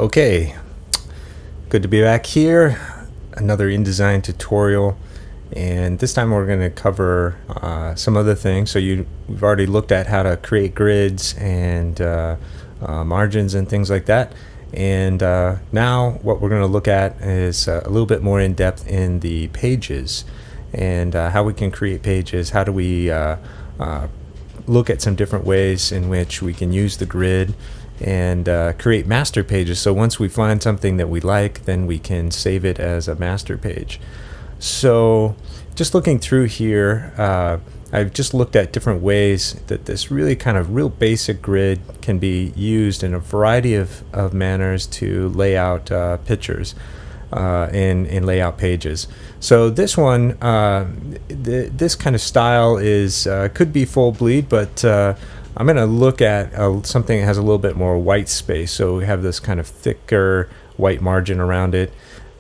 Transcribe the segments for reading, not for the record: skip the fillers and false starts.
Okay, good to be back here. Another InDesign tutorial, and this time we're going to cover some other things. So we've already looked at how to create grids and margins and things like that. And now what we're going to look at is a little bit more in depth in the pages and how we can create pages. How do we look at some different ways in which we can use the grid and create master pages. So once we find something that we like, then we can save it as a master page. So just looking through here, I've just looked at different ways that this really kind of real basic grid can be used in a variety of manners to lay out pictures in layout pages. So this one, this kind of style is could be full bleed, but I'm going to look at something that has a little bit more white space. So we have this kind of thicker white margin around it.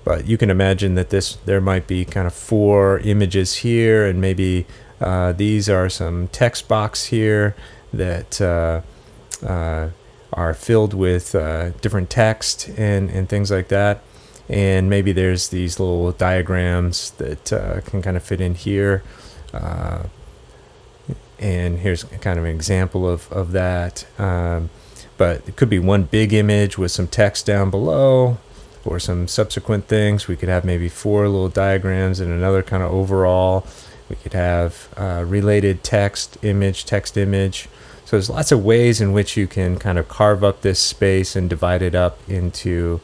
But you can imagine that there might be kind of 4 images here, and maybe these are some text box here that are filled with different text and things like that. And maybe there's these little diagrams that can kind of fit in here. And here's kind of an example of that. But it could be one big image with some text down below, or some subsequent things. We could have maybe 4 little diagrams and another kind of overall. We could have related text image. So there's lots of ways in which you can kind of carve up this space and divide it up into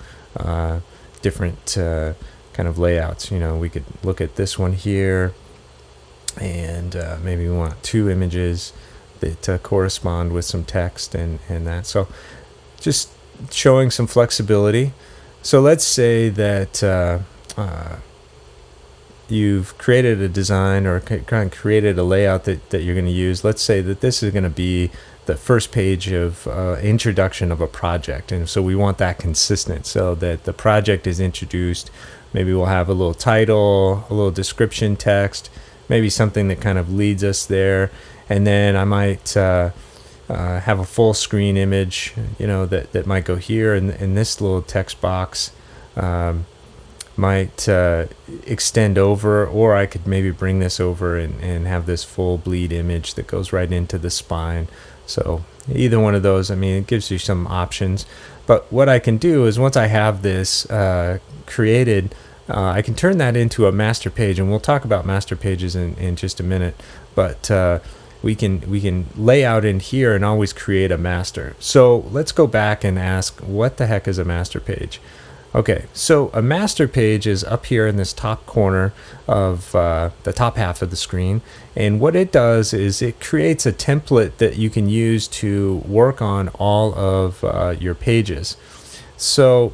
different kind of layouts. We could look at this one here, and maybe we want 2 images that correspond with some text and that. So just showing some flexibility. So let's say that you've created a design or kind of created a layout that you're going to use. Let's say that this is going to be the first page of introduction of a project, and so we want that consistent so that the project is introduced. Maybe we'll have a little title, a little description text, maybe something that kind of leads us there, and then I might have a full screen image, that might go here, and this little text box might extend over, or I could maybe bring this over and have this full bleed image that goes right into the spine. So either one of those, it gives you some options. But what I can do is, once I have this created, I can turn that into a master page, and we'll talk about master pages in just a minute. But we can lay out in here and always create a master. So let's go back and ask, what the heck is a master page? Okay, so a master page is up here in this top corner of the top half of the screen, and what it does is it creates a template that you can use to work on all of your pages. So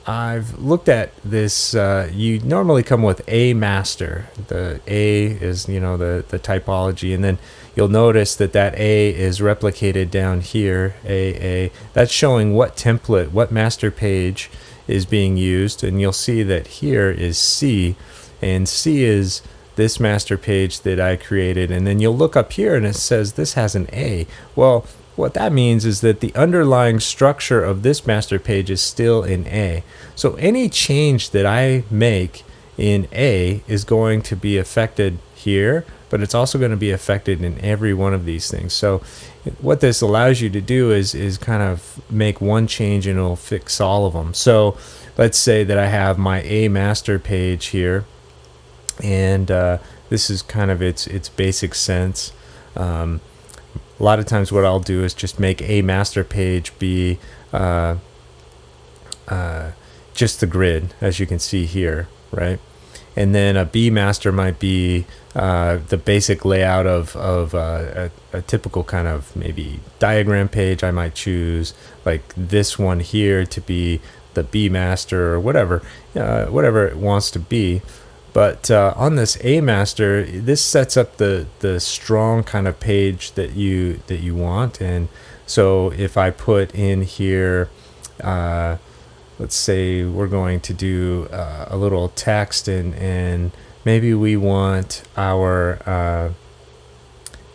I've looked at this. You normally come with a master. The A is the typology, and then you'll notice that A is replicated down here. A that's showing what template, what master page is being used, and you'll see that here is C, and C is this master page that I created. And then you'll look up here and it says this has an A. Well, what that means is that the underlying structure of this master page is still in A. So any change that I make in A is going to be affected here, but it's also going to be affected in every one of these things. So what this allows you to do is kind of make one change and it'll fix all of them. So let's say that I have my A master page here, and this is kind of its basic sense. A lot of times what I'll do is just make a master page be just the grid, as you can see here, right? And then a B master might be the basic layout of a typical kind of maybe diagram page. I might choose like this one here to be the B master, or whatever it wants to be. But on this A master, this sets up the strong kind of page that you want. And so if I put in here, let's say we're going to do a little text, and maybe we want our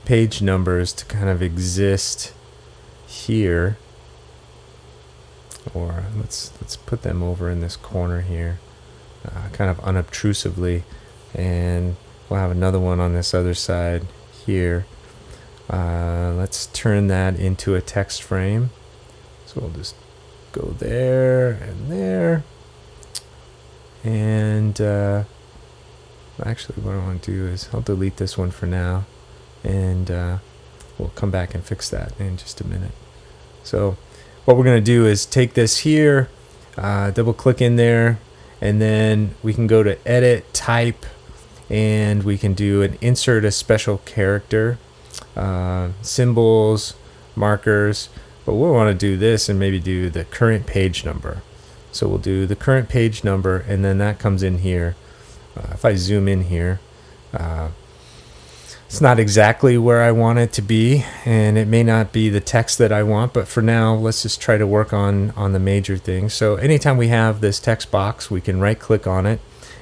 page numbers to kind of exist here. or let's put them over in this corner here, kind of unobtrusively, and we'll have another one on this other side here. Let's turn that into a text frame. So we'll just go there and there. And actually what I want to do is I'll delete this one for now, and we'll come back and fix that in just a minute. So what we're going to do is take this here, double click in there, and then we can go to edit, type, and we can do an insert a special character, symbols, markers. But we'll want to do this and maybe do the current page number. So we'll do the current page number, and then that comes in here. If I zoom in here, it's not exactly where I want it to be, and it may not be the text that I want, but for now, let's just try to work on the major things. So anytime we have this text box, we can right click on it,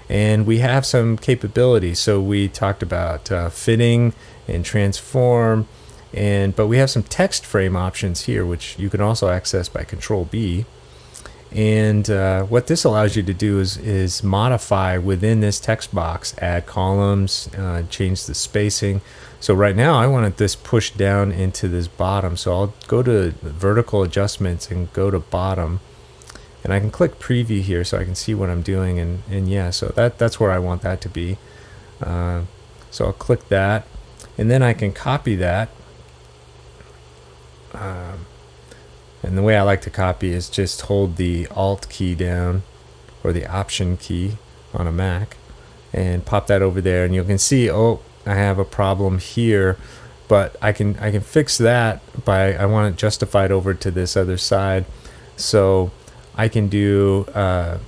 and we have some capabilities. So we talked about fitting and transform, but we have some text frame options here, which you can also access by Control B. And what this allows you to do is modify within this text box, add columns, change the spacing. So right now I want this pushed down into this bottom. So I'll go to vertical adjustments and go to bottom. And I can click preview here so I can see what I'm doing. And yeah, so that's where I want that to be. So I'll click that. And then I can copy that. And the way I like to copy is just hold the Alt key down, or the Option key on a Mac, and pop that over there. And you can see, oh, I have a problem here, but I can fix that by, I want it justified over to this other side. So I can do a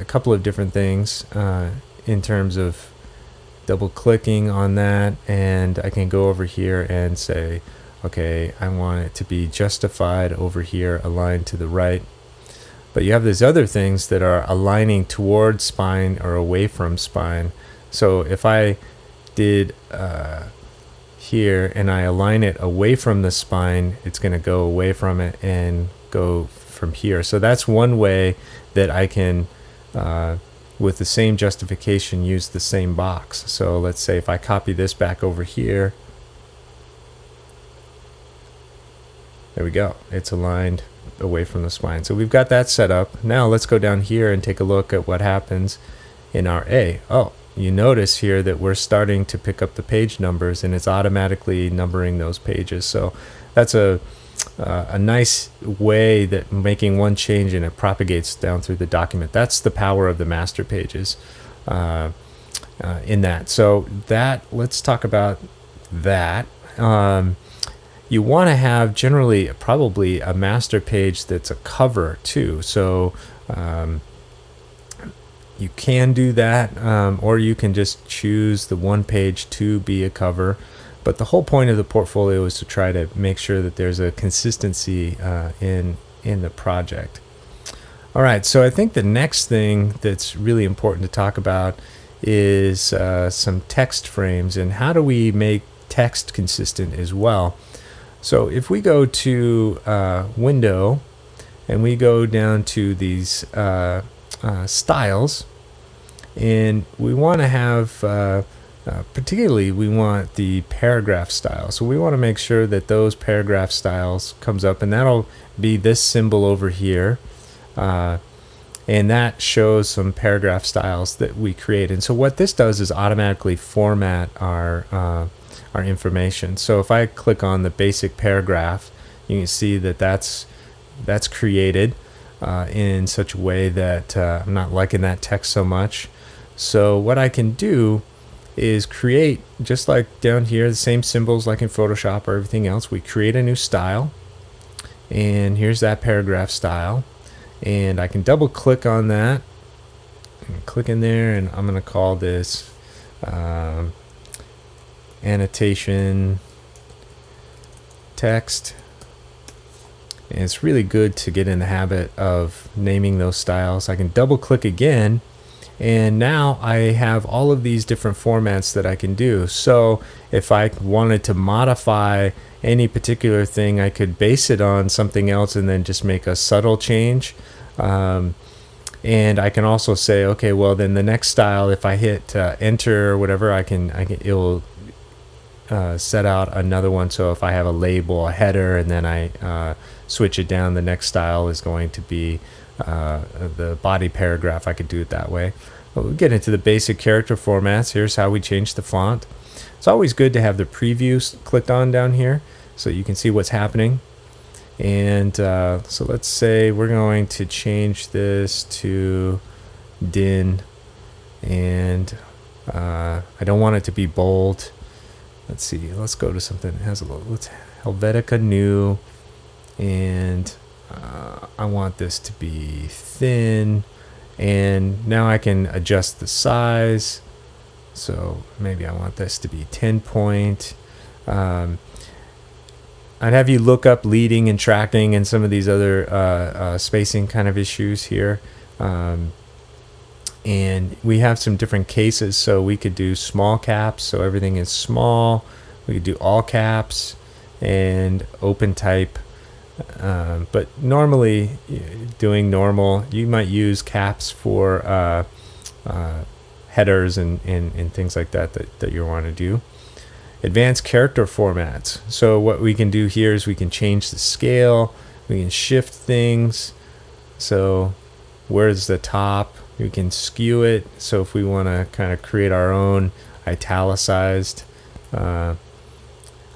couple of different things in terms of double clicking on that, and I can go over here and say, okay, I want it to be justified over here, aligned to the right. But you have these other things that are aligning towards spine or away from spine. So if I did here and I align it away from the spine, it's going to go away from it and go from here. So that's one way that I can, with the same justification, use the same box. So let's say if I copy this back over here, there we go. It's aligned away from the spine. So we've got that set up. Now let's go down here and take a look at what happens in our A. Oh, you notice here that we're starting to pick up the page numbers, and it's automatically numbering those pages. So that's a nice way that making one change and it propagates down through the document. That's the power of the master pages in that. So let's talk about that. You want to have generally probably a master page that's a cover too. So you can do that, or you can just choose the one page to be a cover. But the whole point of the portfolio is to try to make sure that there's a consistency in the project. All right, so I think the next thing that's really important to talk about is some text frames, and how do we make text consistent as well. So if we go to Window and we go down to these styles, and we want to have particularly we want the paragraph style. So we want to make sure that those paragraph styles comes up, and that'll be this symbol over here, and that shows some paragraph styles that we create. And so what this does is automatically format our information. So if I click on the basic paragraph, you can see that that's created in such a way that I'm not liking that text so much. So what I can do is create, just like down here, the same symbols like in Photoshop or everything else. We create a new style, and here's that paragraph style, and I can double click on that and click in there, and I'm going to call this annotation text. And it's really good to get in the habit of naming those styles. I can double click again, and now I have all of these different formats that I can do. So if I wanted to modify any particular thing, I could base it on something else and then just make a subtle change. And I can also say, okay, well then the next style, if I hit enter or whatever, it'll set out another one. So if I have a label, a header, and then I switch it down, the next style is going to be the body paragraph. I could do it that way. But we'll get into the basic character formats. Here's how we change the font. It's always good to have the preview clicked on down here so you can see what's happening. And so let's say we're going to change this to DIN, and I don't want it to be bold. Let's see, let's go to something that has a little, let's Helvetica New, and I want this to be thin, and now I can adjust the size. So maybe I want this to be 10 point. I'd have you look up leading and tracking and some of these other spacing kind of issues here. And we have some different cases. So we could do small caps, so everything is small. We could do all caps and open type. But normally, doing normal, you might use caps for headers and things like that you want to do. Advanced character formats. So what we can do here is we can change the scale, we can shift things. So where's the top? We can skew it. So if we want to kind of create our own italicized, I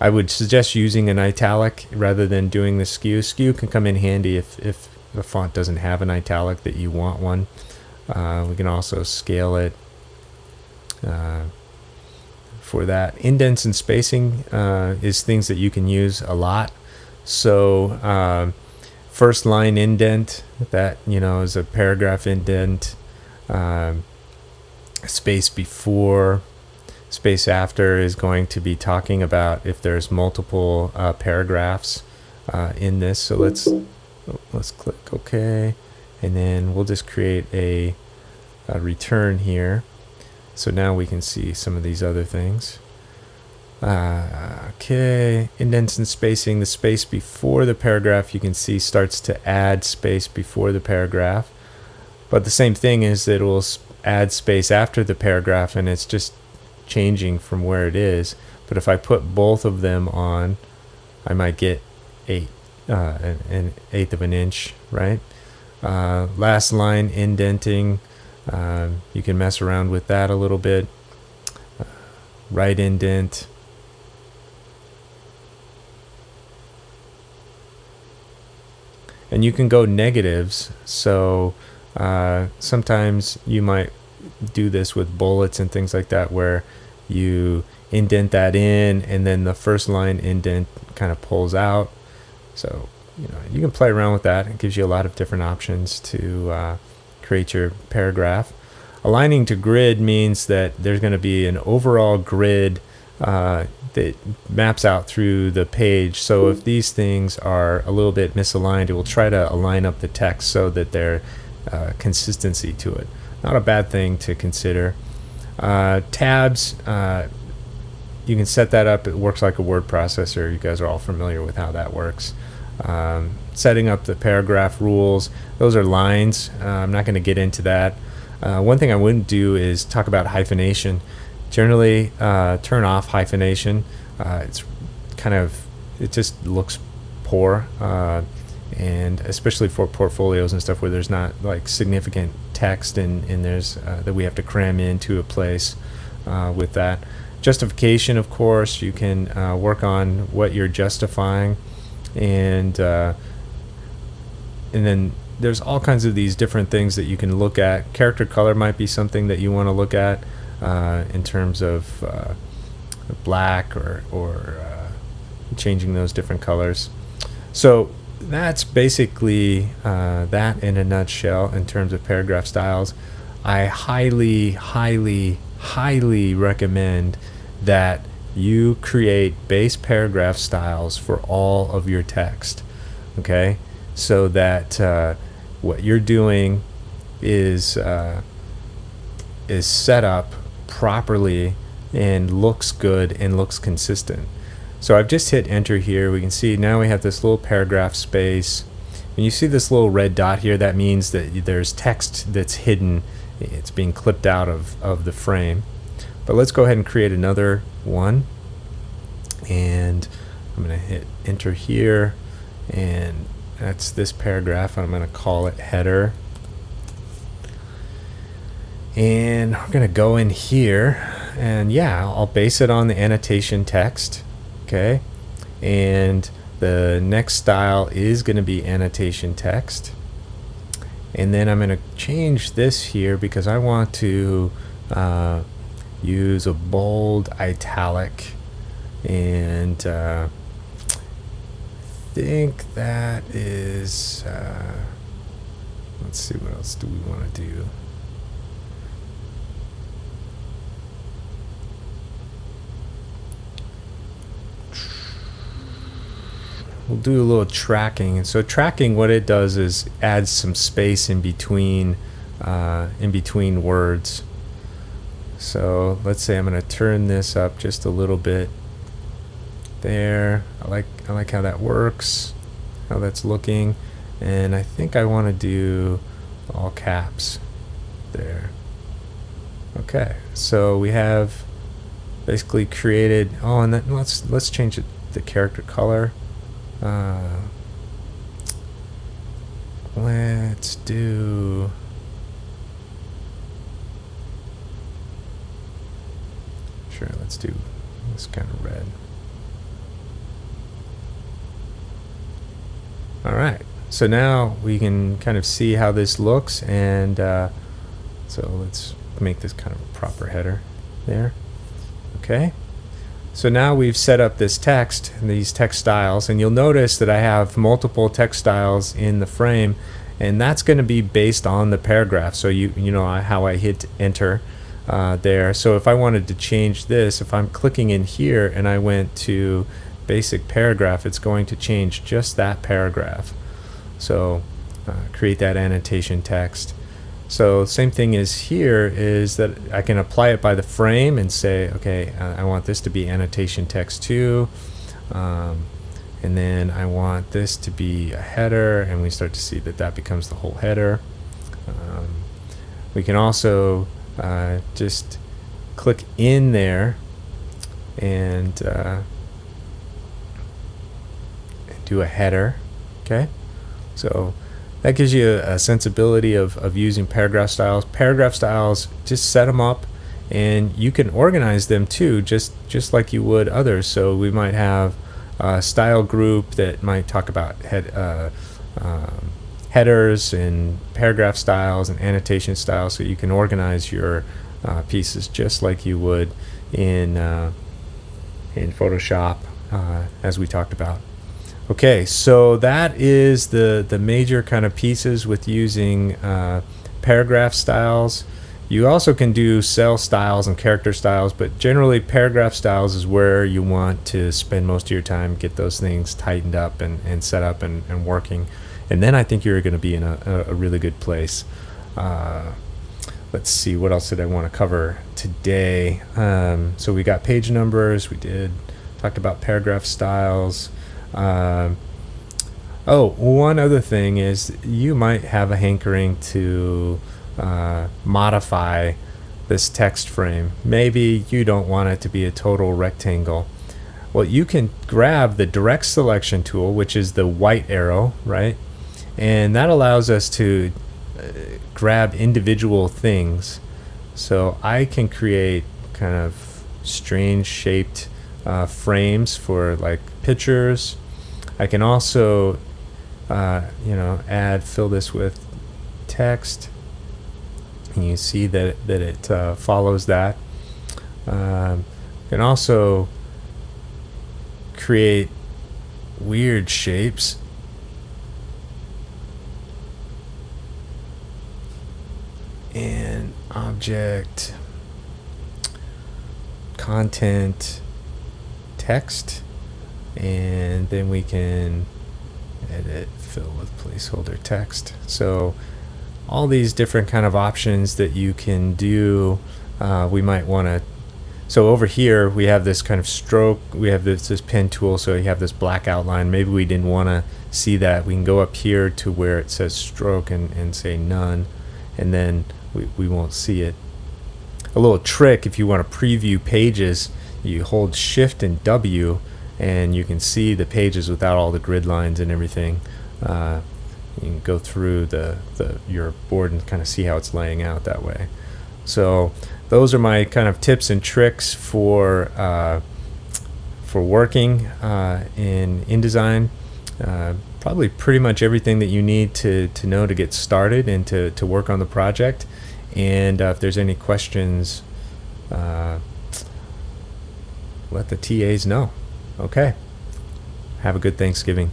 would suggest using an italic rather than doing the skew. Skew can come in handy if the font doesn't have an italic that you want one. We can also scale it. For that, indents and spacing is things that you can use a lot. So first line indent, that is a paragraph indent. Space before, space after is going to be talking about if there's multiple paragraphs in this. So let's click OK, and then we'll just create a return here. So now we can see some of these other things. Okay, indents and spacing. The space before the paragraph, you can see, starts to add space before the paragraph. But the same thing is that it will add space after the paragraph, and it's just changing from where it is. But if I put both of them on, I might get an 1/8 of an inch, right? Last line indenting. You can mess around with that a little bit. Right indent. And you can go negatives. So sometimes you might do this with bullets and things like that, where you indent that in and then the first line indent kind of pulls out. So you can play around with that. It gives you a lot of different options to create your paragraph. Aligning to grid means that there's going to be an overall grid that maps out through the page. So if these things are a little bit misaligned, it will try to align up the text so that there's consistency to it. Not a bad thing to consider. Tabs, you can set that up. It works like a word processor. You guys are all familiar with how that works. Setting up the paragraph rules, those are lines. I'm not going to get into that. One thing I wouldn't do is talk about hyphenation. Generally, turn off hyphenation. It just looks poor, and especially for portfolios and stuff where there's not like significant text and there's that we have to cram into a place with that. Justification, of course, you can work on what you're justifying, and then there's all kinds of these different things that you can look at. Character color might be something that you want to look at in terms of black or changing those different colors. So that's basically that in a nutshell in terms of paragraph styles. I highly, highly, highly recommend that you create base paragraph styles for all of your text. Okay, so that what you're doing is set up properly and looks good and looks consistent. So I've just hit enter here. We can see now we have this little paragraph space. And you see this little red dot here, that means that there's text that's hidden. It's being clipped out of the frame. But let's go ahead and create another one. And I'm going to hit enter here. And that's this paragraph. I'm going to call it header. And we're going to go in here. And yeah, I'll base it on the annotation text. Okay. And the next style is going to be annotation text. And then I'm going to change this here because I want to use a bold italic. And I think that is, let's see, what else do we want to do? We'll do a little tracking. And so tracking, what it does is adds some space in between words. So let's say I'm going to turn this up just a little bit. There, I like how that works, how that's looking, and I think I want to do all caps there. Okay, so we have basically created. Oh, and then let's change the character color. Let's do. Sure, let's do this kind of red. All right, so now we can kind of see how this looks, and so let's make this kind of a proper header there. Okay, so now we've set up this text and these text styles, and you'll notice that I have multiple text styles in the frame, and that's going to be based on the paragraph. So you know how I hit enter there. So if I wanted to change this, if I'm clicking in here and I went to basic paragraph, it's going to change just that paragraph. So create that annotation text. So same thing as here is that I can apply it by the frame and say, okay, I want this to be annotation text too, and then I want this to be a header, and we start to see that that becomes the whole header. We can also just click in there and do a header. Okay, so that gives you a sensibility of using paragraph styles. Paragraph styles, just set them up, and you can organize them too, just like you would others. So we might have a style group that might talk about headers and paragraph styles and annotation styles, so you can organize your pieces just like you would in Photoshop, as we talked about. Okay, so that is the major kind of pieces with using paragraph styles. You also can do cell styles and character styles, but generally paragraph styles is where you want to spend most of your time, get those things tightened up and set up and working. And then I think you're going to be in a really good place. Let's see, what else did I want to cover today? So we got page numbers, talked about paragraph styles. One other thing is you might have a hankering to modify this text frame. Maybe you don't want it to be a total rectangle. Well, you can grab the direct selection tool, which is the white arrow, right? And that allows us to grab individual things. So I can create kind of strange shaped frames for like pictures. I can also fill this with text, and you see that it follows that. You can also create weird shapes. And object, content, text, and then we can edit, fill with placeholder text. So all these different kind of options that you can do, we might want to So over here we have this kind of stroke, we have this pen tool, so you have this black outline. Maybe we didn't want to see that. We can go up here to where it says stroke and say none, and then we won't see it. A little trick, if you want to preview pages, you hold Shift and W and you can see the pages without all the grid lines and everything. You can go through your board and kind of see how it's laying out that way. So those are my kind of tips and tricks for working in InDesign. Probably pretty much everything that you need to know to get started and to work on the project. And if there's any questions, let the TAs know. Okay. Have a good Thanksgiving.